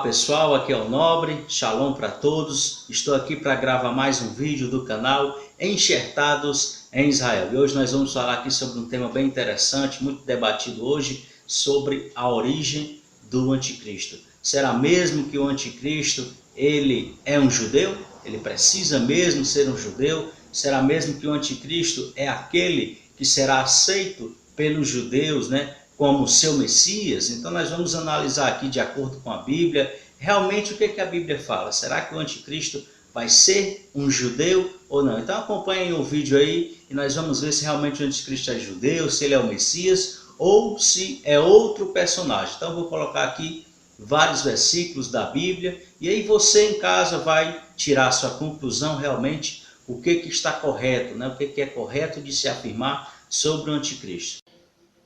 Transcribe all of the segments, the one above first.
pessoal, aqui é o Nobre, Shalom para todos. Estou aqui para gravar mais um vídeo do canal Enxertados em Israel. E hoje nós vamos falar aqui sobre um tema bem interessante, muito debatido hoje, sobre a origem do anticristo. Será mesmo que o anticristo ele é um judeu? Ele precisa mesmo ser um judeu? Será mesmo que o anticristo é aquele que será aceito pelos judeus, como seu Messias? Então nós vamos analisar aqui de acordo com a Bíblia, realmente o que a Bíblia fala. Será que o anticristo vai ser um judeu ou não? Então acompanhem o vídeo aí e nós vamos ver se realmente o anticristo é judeu, se ele é o Messias ou se é outro personagem. Então eu vou colocar aqui vários versículos da Bíblia e aí você em casa vai tirar a sua conclusão realmente o que está correto, o que é correto de se afirmar sobre o anticristo.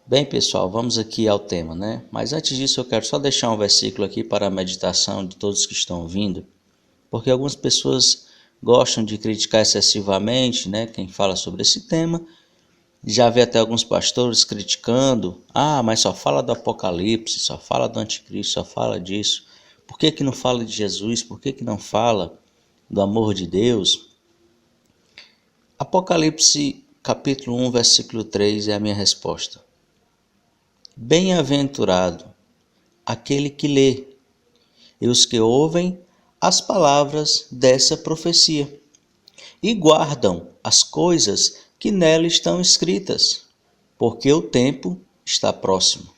Bem, pessoal, vamos aqui ao tema, Mas antes disso eu quero só deixar um versículo aqui para a meditação de todos que estão ouvindo, porque algumas pessoas gostam de criticar excessivamente, quem fala sobre esse tema. Já vi até alguns pastores criticando, mas só fala do Apocalipse, só fala do anticristo, só fala disso. Por que não fala de Jesus? Por que não fala do amor de Deus? Apocalipse capítulo 1, versículo 3 é a minha resposta. Bem-aventurado aquele que lê e os que ouvem as palavras dessa profecia e guardam as coisas que nela estão escritas, porque o tempo está próximo.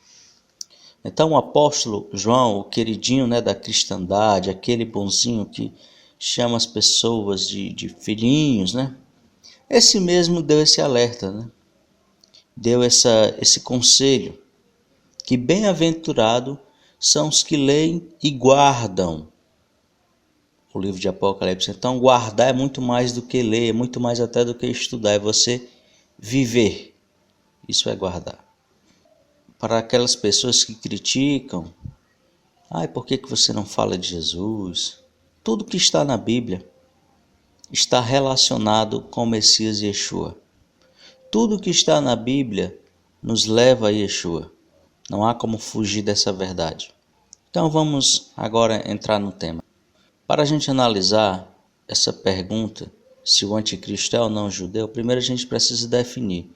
Então o apóstolo João, o queridinho da cristandade, aquele bonzinho que chama as pessoas de filhinhos, esse mesmo deu esse alerta, deu esse conselho, que bem-aventurado são os que leem e guardam o livro de Apocalipse. Então guardar é muito mais do que ler, é muito mais até do que estudar, é você viver. Isso é guardar. Para aquelas pessoas que criticam, por que você não fala de Jesus? Tudo que está na Bíblia está relacionado com o Messias Yeshua. Tudo que está na Bíblia nos leva a Yeshua. Não há como fugir dessa verdade. Então vamos agora entrar no tema. Para a gente analisar essa pergunta, se o anticristo é ou não judeu, primeiro a gente precisa definir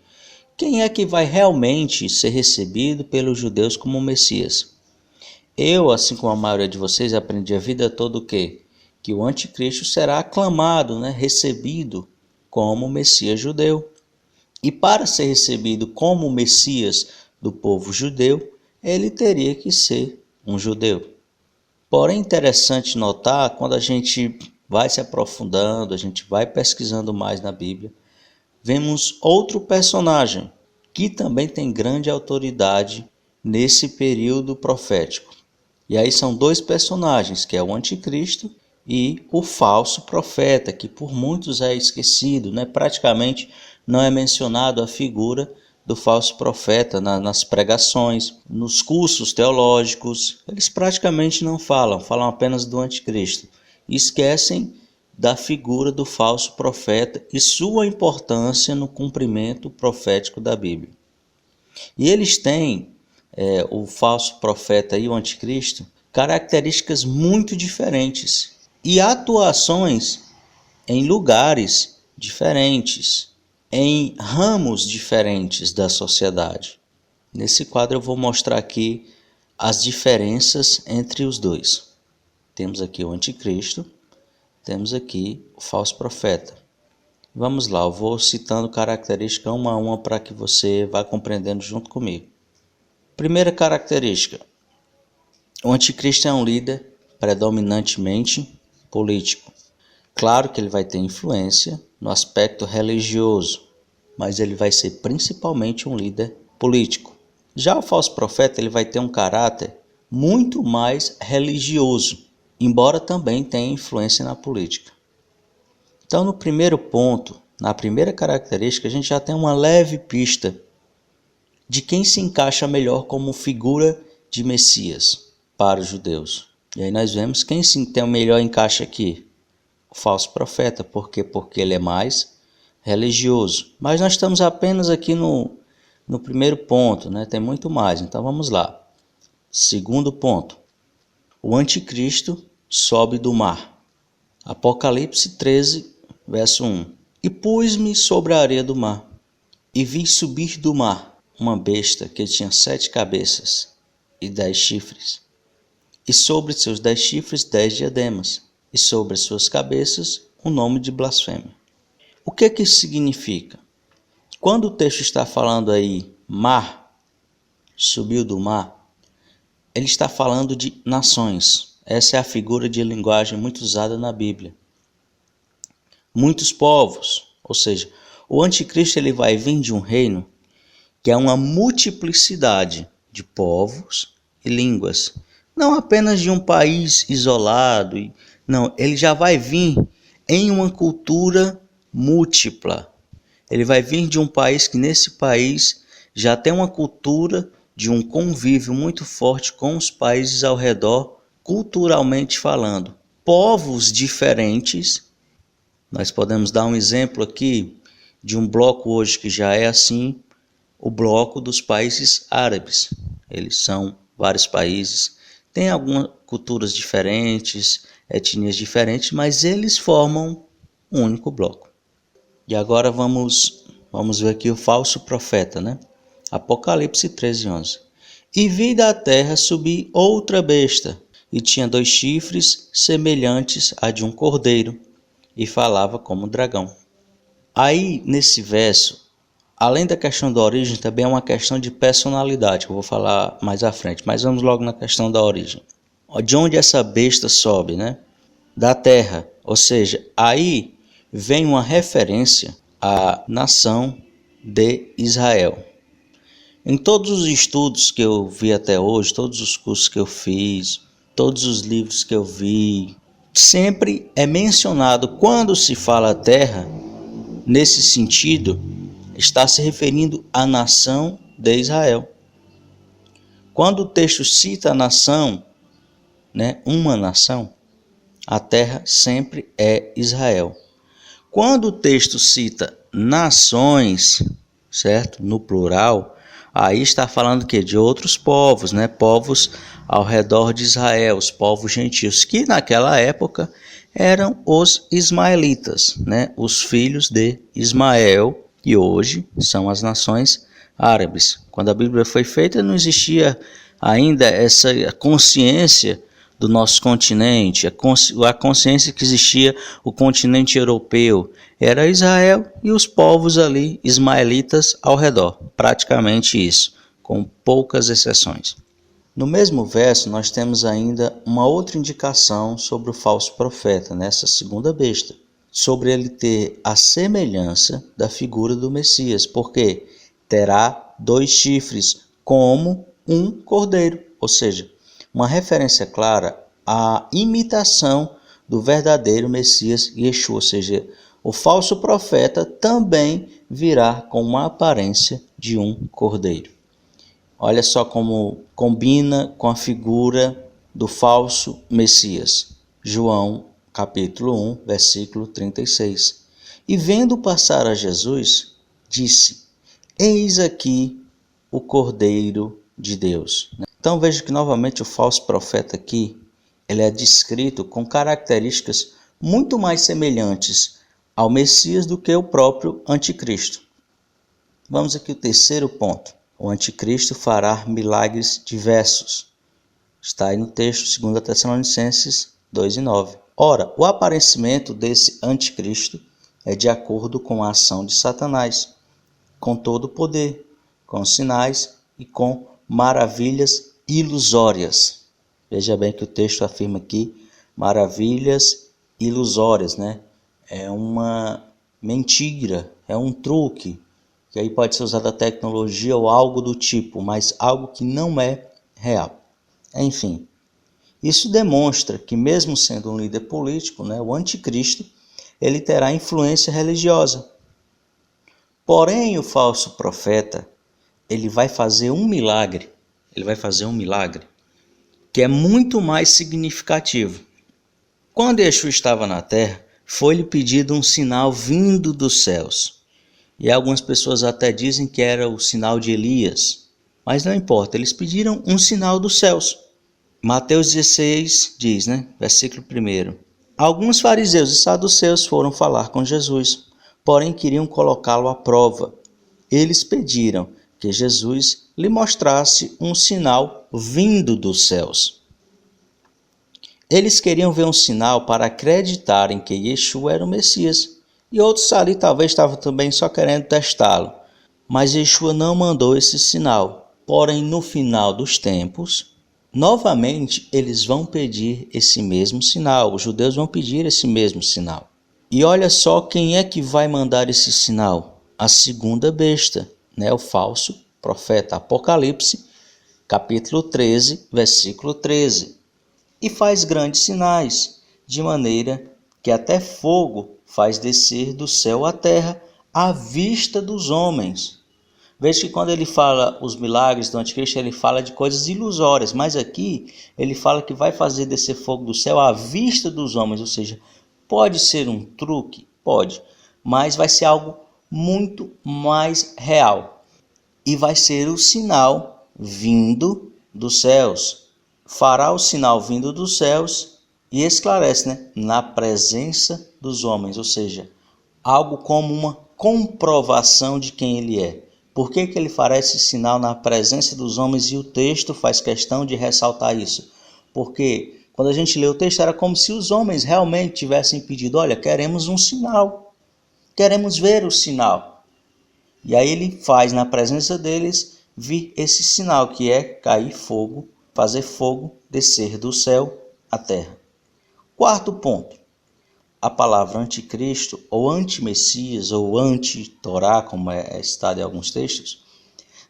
quem é que vai realmente ser recebido pelos judeus como Messias. Eu, assim como a maioria de vocês, aprendi a vida toda o quê? Que o anticristo será aclamado, recebido como Messias judeu. E para ser recebido como Messias do povo judeu, ele teria que ser um judeu. Porém, é interessante notar, quando a gente vai se aprofundando, a gente vai pesquisando mais na Bíblia, vemos outro personagem que também tem grande autoridade nesse período profético. E aí são dois personagens, que é o anticristo e o falso profeta, que por muitos é esquecido, Praticamente não é mencionado a figura do falso profeta nas pregações, nos cursos teológicos. Eles praticamente não falam apenas do anticristo. Esquecem da figura do falso profeta e sua importância no cumprimento profético da Bíblia. E eles têm, o falso profeta e o anticristo, características muito diferentes e atuações em lugares diferentes, em ramos diferentes da sociedade. Nesse quadro eu vou mostrar aqui as diferenças entre os dois. Temos aqui o anticristo, temos aqui o falso profeta. Vamos lá, eu vou citando característica uma a uma para que você vá compreendendo junto comigo. Primeira característica: o anticristo é um líder predominantemente político. Claro que ele vai ter influência no aspecto religioso, mas ele vai ser principalmente um líder político. Já o falso profeta ele vai ter um caráter muito mais religioso, embora também tenha influência na política. Então, no primeiro ponto, na primeira característica, a gente já tem uma leve pista de quem se encaixa melhor como figura de Messias para os judeus. E aí nós vemos quem tem o melhor encaixe aqui. O falso profeta. Por quê? Porque ele é mais religioso. Mas nós estamos apenas aqui no primeiro ponto, Tem muito mais. Então vamos lá. Segundo ponto. o anticristo sobe do mar. Apocalipse 13, verso 1. E pus-me sobre a areia do mar, e vi subir do mar uma besta que tinha 7 cabeças e 10 chifres, e sobre seus 10 chifres 10 diademas, e sobre as suas cabeças um nome de blasfêmia. O que isso significa? Quando o texto está falando aí, mar, subiu do mar, ele está falando de nações. Essa é a figura de linguagem muito usada na Bíblia. Muitos povos, ou seja, o anticristo ele vai vir de um reino que é uma multiplicidade de povos e línguas. Não apenas de um país isolado, não, ele já vai vir em uma cultura múltipla. Ele vai vir de um país que nesse país já tem uma cultura de um convívio muito forte com os países ao redor, culturalmente falando. Povos diferentes, nós podemos dar um exemplo aqui de um bloco hoje que já é assim, o bloco dos países árabes. Eles são vários países, têm algumas culturas diferentes, etnias diferentes, mas eles formam um único bloco. E agora vamos ver aqui o falso profeta, né? Apocalipse 13, 11. E vi da terra subir outra besta, e tinha 2 chifres semelhantes a de um cordeiro, e falava como dragão. Aí, nesse verso, além da questão da origem, também é uma questão de personalidade, que eu vou falar mais à frente, mas vamos logo na questão da origem. De onde essa besta sobe, né? Da terra, ou seja, aí vem uma referência à nação de Israel. Em todos os estudos que eu vi até hoje, todos os cursos que eu fiz, todos os livros que eu vi, sempre é mencionado, quando se fala terra, nesse sentido, está se referindo à nação de Israel. Quando o texto cita a nação, né, uma nação, a terra sempre é Israel. Quando o texto cita nações, certo? No plural, aí está falando que de outros povos, né? Povos ao redor de Israel, os povos gentios, que naquela época eram os ismaelitas, né? Os filhos de Ismael, que hoje são as nações árabes. Quando a Bíblia foi feita, não existia ainda essa consciência do nosso continente, a consciência que existia o continente europeu. Era Israel e os povos ali, ismaelitas, ao redor. Praticamente isso, com poucas exceções. No mesmo verso, nós temos ainda uma outra indicação sobre o falso profeta, nessa segunda besta, sobre ele ter a semelhança da figura do Messias, porque terá 2 chifres como um cordeiro, ou seja, uma referência clara à imitação do verdadeiro Messias Yeshua, ou seja, o falso profeta também virá com uma aparência de um cordeiro. Olha só como combina com a figura do falso Messias. João, capítulo 1, versículo 36. E vendo passar a Jesus, disse: Eis aqui o Cordeiro de Deus. Então veja que novamente o falso profeta aqui, ele é descrito com características muito mais semelhantes ao Messias do que o próprio anticristo. Vamos aqui ao terceiro ponto. O anticristo fará milagres diversos. Está aí no texto 2 Tessalonicenses 2:9. Ora, o aparecimento desse anticristo é de acordo com a ação de Satanás, com todo o poder, com sinais e com maravilhas ilusórias. Veja bem que o texto afirma aqui maravilhas ilusórias, né? É uma mentira, é um truque, que aí pode ser usada a tecnologia ou algo do tipo, mas algo que não é real. Enfim, isso demonstra que mesmo sendo um líder político, né, o anticristo, ele terá influência religiosa. Porém, o falso profeta, ele vai fazer um milagre, que é muito mais significativo. Quando Yeshua estava na terra, foi-lhe pedido um sinal vindo dos céus. E algumas pessoas até dizem que era o sinal de Elias. Mas não importa, eles pediram um sinal dos céus. Mateus 16 diz, versículo 1. Alguns fariseus e saduceus foram falar com Jesus, porém queriam colocá-lo à prova. Eles pediram que Jesus lhe mostrasse um sinal vindo dos céus. Eles queriam ver um sinal para acreditarem que Yeshua era o Messias. E outros ali talvez estavam também só querendo testá-lo. Mas Yeshua não mandou esse sinal. Porém, no final dos tempos, novamente eles vão pedir esse mesmo sinal. Os judeus vão pedir esse mesmo sinal. E olha só quem é que vai mandar esse sinal. A segunda besta, o falso profeta. Apocalipse, capítulo 13, versículo 13. E faz grandes sinais, de maneira que até fogo faz descer do céu à terra à vista dos homens. Veja que quando ele fala os milagres do anticristo, ele fala de coisas ilusórias, mas aqui ele fala que vai fazer descer fogo do céu à vista dos homens, ou seja, pode ser um truque? Pode, mas vai ser algo muito mais real. E vai ser o sinal vindo dos céus. Fará o sinal vindo dos céus e esclarece, na presença dos homens, ou seja, algo como uma comprovação de quem ele é. Por que ele fará esse sinal na presença dos homens? E o texto faz questão de ressaltar isso. Porque quando a gente lê o texto, era como se os homens realmente tivessem pedido, olha, queremos um sinal, queremos ver o sinal. E aí ele faz na presença deles vir esse sinal, que é cair fogo, fazer fogo descer do céu à terra. Quarto ponto. A palavra anticristo, ou antimessias, ou anti-Torá, como é citado em alguns textos,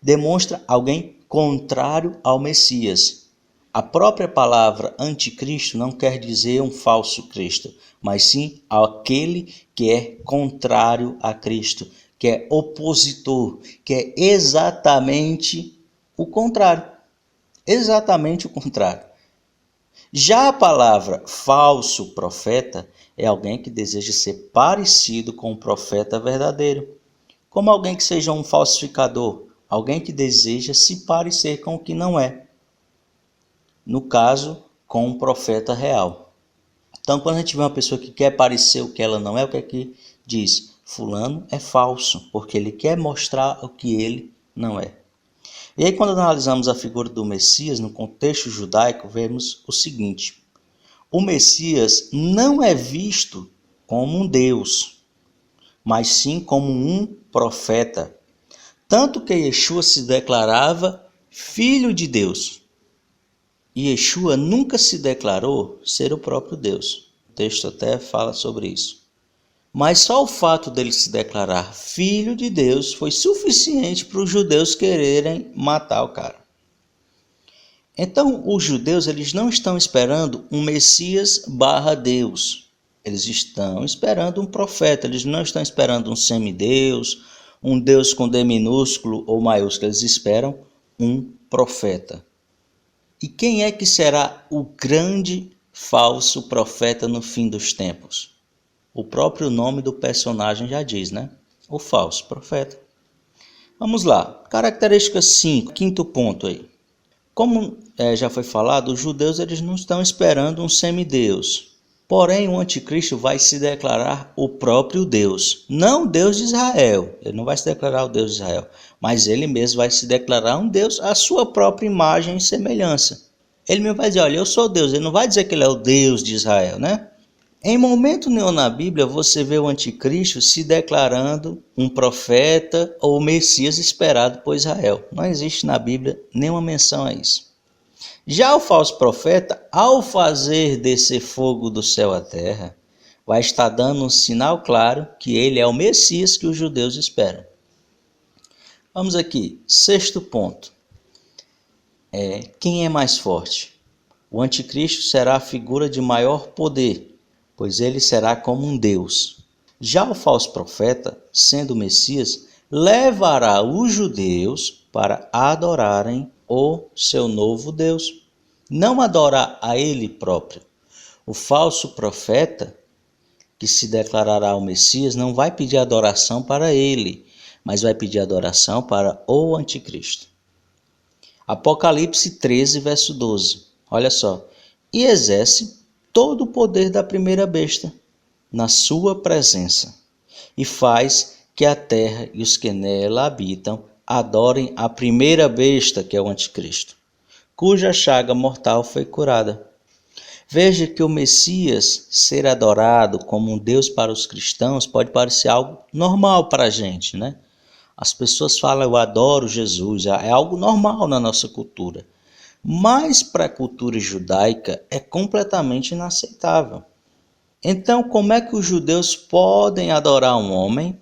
demonstra alguém contrário ao Messias. A própria palavra anticristo não quer dizer um falso Cristo, mas sim aquele que é contrário a Cristo, que é opositor, que é exatamente o contrário. Exatamente o contrário. Já a palavra falso profeta é alguém que deseja ser parecido com o profeta verdadeiro, como alguém que seja um falsificador, alguém que deseja se parecer com o que não é. No caso, com um profeta real. Então, quando a gente vê uma pessoa que quer parecer o que ela não é, o que é que diz? Fulano é falso, porque ele quer mostrar o que ele não é. E aí, quando analisamos a figura do Messias no contexto judaico, vemos o seguinte: o Messias não é visto como um Deus, mas sim como um profeta. Tanto que Yeshua se declarava filho de Deus. E Yeshua nunca se declarou ser o próprio Deus. O texto até fala sobre isso. Mas só o fato dele se declarar filho de Deus foi suficiente para os judeus quererem matar o cara. Então, os judeus eles não estão esperando um Messias /Deus. Eles estão esperando um profeta. Eles não estão esperando um semideus, um Deus com D minúsculo ou maiúsculo. Eles esperam um profeta. E quem é que será o grande falso profeta no fim dos tempos? O próprio nome do personagem já diz, O falso profeta. Vamos lá. Característica 5, quinto ponto aí. Como já foi falado, os judeus eles não estão esperando um semideus. Porém, o anticristo vai se declarar o próprio Deus. Não o Deus de Israel. Ele não vai se declarar o Deus de Israel. Mas ele mesmo vai se declarar um Deus à sua própria imagem e semelhança. Ele mesmo vai dizer, olha, eu sou Deus. Ele não vai dizer que ele é o Deus de Israel, Em momento nenhum na Bíblia você vê o anticristo se declarando um profeta ou Messias esperado por Israel. Não existe na Bíblia nenhuma menção a isso. Já o falso profeta, ao fazer descer fogo do céu à terra, vai estar dando um sinal claro que ele é o Messias que os judeus esperam. Vamos aqui, sexto ponto. Quem é mais forte? O anticristo será a figura de maior poder, pois ele será como um Deus. Já o falso profeta, sendo o Messias, levará os judeus para adorarem o seu novo Deus, não adorar a ele próprio. O falso profeta, que se declarará o Messias, não vai pedir adoração para ele, mas vai pedir adoração para o anticristo. Apocalipse 13, verso 12. olha só, e exerce todo o poder da primeira besta na sua presença, e faz que a terra e os que nela habitam adorem a primeira besta, que é o anticristo, cuja chaga mortal foi curada. Veja que o Messias ser adorado como um Deus para os cristãos pode parecer algo normal para a gente, né? As pessoas falam, eu adoro Jesus, é algo normal na nossa cultura. Mas para a cultura judaica é completamente inaceitável. Então, como é que os judeus podem adorar um homem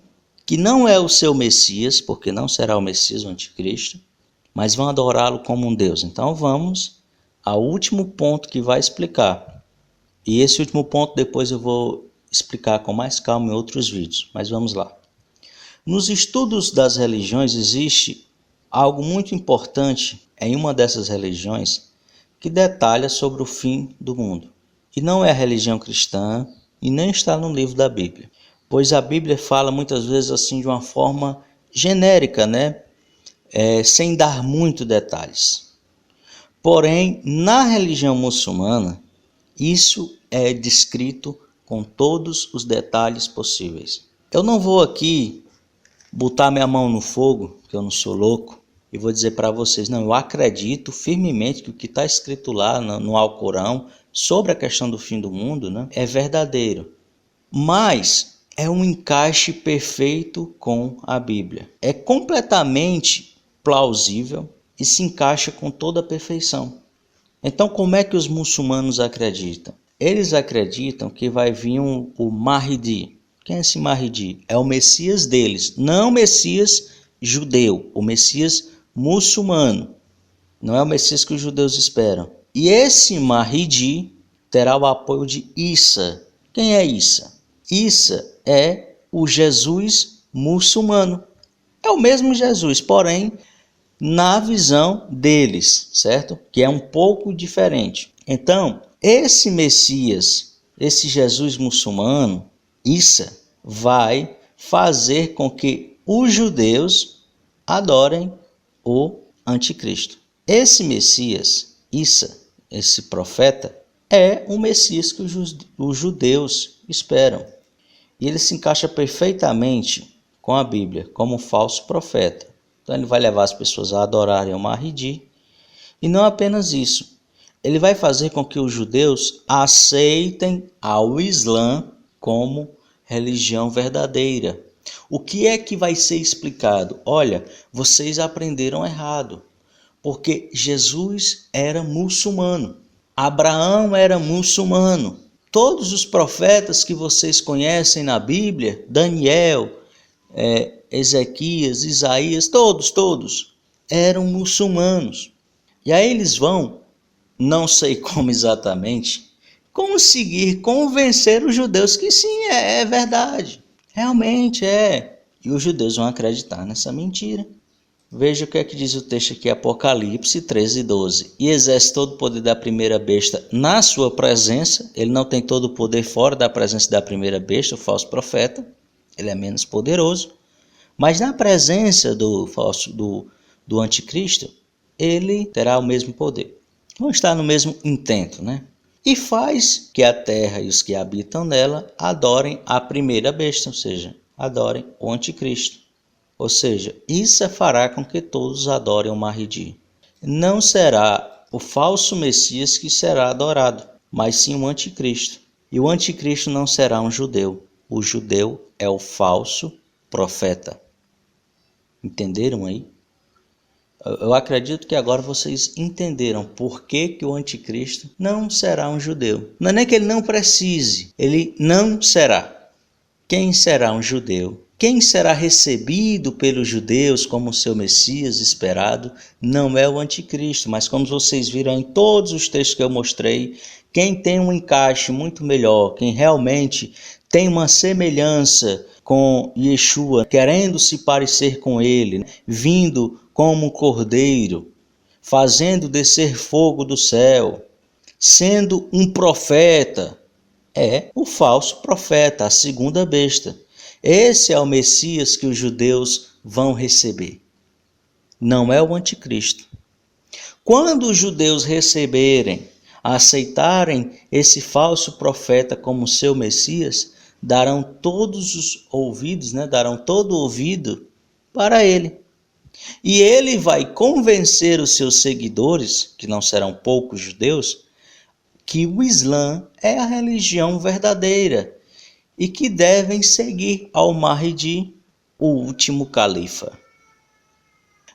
que não é o seu Messias, porque não será o Messias, o anticristo, mas vão adorá-lo como um Deus? Então vamos ao último ponto que vai explicar. E esse último ponto depois eu vou explicar com mais calma em outros vídeos, mas vamos lá. Nos estudos das religiões existe algo muito importante em uma dessas religiões que detalha sobre o fim do mundo. E não é a religião cristã e nem está no livro da Bíblia, pois a Bíblia fala muitas vezes assim de uma forma genérica, né? Sem dar muitos detalhes. Porém, na religião muçulmana, isso é descrito com todos os detalhes possíveis. Eu não vou aqui botar minha mão no fogo, que eu não sou louco, e vou dizer para vocês, não, eu acredito firmemente que o que está escrito lá no Alcorão sobre a questão do fim do mundo, né, é verdadeiro. Mas é um encaixe perfeito com a Bíblia. É completamente plausível e se encaixa com toda a perfeição. Então, como é que os muçulmanos acreditam? Eles acreditam que vai vir o Mahdi. Quem é esse Mahdi? É o Messias deles, não o Messias judeu, o Messias muçulmano. Não é o Messias que os judeus esperam. E esse Mahdi terá o apoio de Isa. Quem é Isa? Isa é o Jesus muçulmano. É o mesmo Jesus, porém, na visão deles, certo? Que é um pouco diferente. Então, esse Messias, esse Jesus muçulmano, Isa, vai fazer com que os judeus adorem o anticristo. Esse Messias, Isa, esse profeta, é o Messias que os judeus esperam. E ele se encaixa perfeitamente com a Bíblia como um falso profeta. Então ele vai levar as pessoas a adorarem o Mahdi. E não apenas isso, ele vai fazer com que os judeus aceitem ao Islã como religião verdadeira. O que é que vai ser explicado? Olha, vocês aprenderam errado, porque Jesus era muçulmano, Abraão era muçulmano, todos os profetas que vocês conhecem na Bíblia, Daniel, Ezequias, Isaías, todos eram muçulmanos. E aí eles vão, não sei como exatamente, conseguir convencer os judeus que sim, é verdade. Realmente é. E os judeus vão acreditar nessa mentira. Veja o que é que diz o texto aqui, Apocalipse 13:12. E exerce todo o poder da primeira besta na sua presença. Ele não tem todo o poder fora da presença da primeira besta, o falso profeta. Ele é menos poderoso. Mas na presença do anticristo, ele terá o mesmo poder. Vão estar no mesmo intento, né? E faz que a terra e os que habitam nela adorem a primeira besta, ou seja, adorem o anticristo. Ou seja, isso fará com que todos adorem o Mahdi. Não será o falso Messias que será adorado, mas sim o anticristo. E o anticristo não será um judeu. O judeu é o falso profeta. Entenderam aí? Eu acredito que agora vocês entenderam por que o anticristo não será um judeu. Não é nem que ele não precise, ele não será. Quem será um judeu? Quem será recebido pelos judeus como seu Messias esperado não é o anticristo, mas como vocês viram em todos os textos que eu mostrei, quem tem um encaixe muito melhor, quem realmente tem uma semelhança com Yeshua, querendo se parecer com ele, vindo como um cordeiro, fazendo descer fogo do céu, sendo um profeta, é o falso profeta, a segunda besta. Esse é o Messias que os judeus vão receber. Não é o anticristo. Quando os judeus receberem a aceitarem esse falso profeta como seu Messias, darão todos os ouvidos, darão todo o ouvido para ele. E ele vai convencer os seus seguidores, que não serão poucos judeus, que o Islã é a religião verdadeira e que devem seguir Al-Mahdi, o último califa.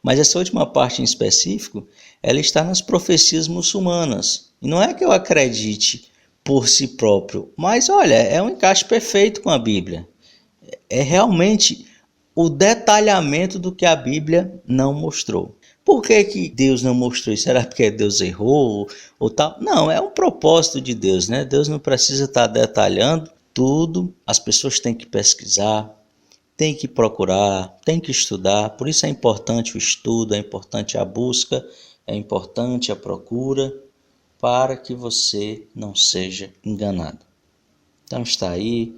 Mas essa última parte em específico, ela está nas profecias muçulmanas. E não é que eu acredite por si próprio, mas olha, é um encaixe perfeito com a Bíblia. É realmente o detalhamento do que a Bíblia não mostrou. Por que Deus não mostrou isso? Será porque Deus errou ou tal? Não, é um propósito de Deus, né? Deus não precisa estar detalhando tudo. As pessoas têm que pesquisar, têm que procurar, têm que estudar. Por isso é importante o estudo, é importante a busca, é importante a procura, para que você não seja enganado. Então está aí.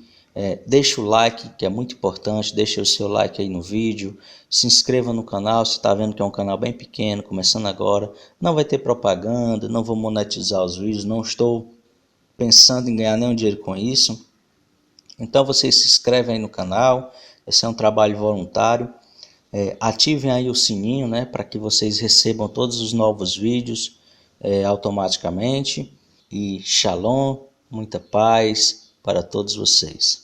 Deixa o like, que é muito importante, deixa o seu like aí no vídeo, se inscreva no canal, se está vendo que é um canal bem pequeno, começando agora, não vai ter propaganda, não vou monetizar os vídeos, não estou pensando em ganhar nenhum dinheiro com isso, então vocês se inscrevem aí no canal, esse é um trabalho voluntário, ativem aí o sininho, para que vocês recebam todos os novos vídeos automaticamente, e Shalom, muita paz para todos vocês.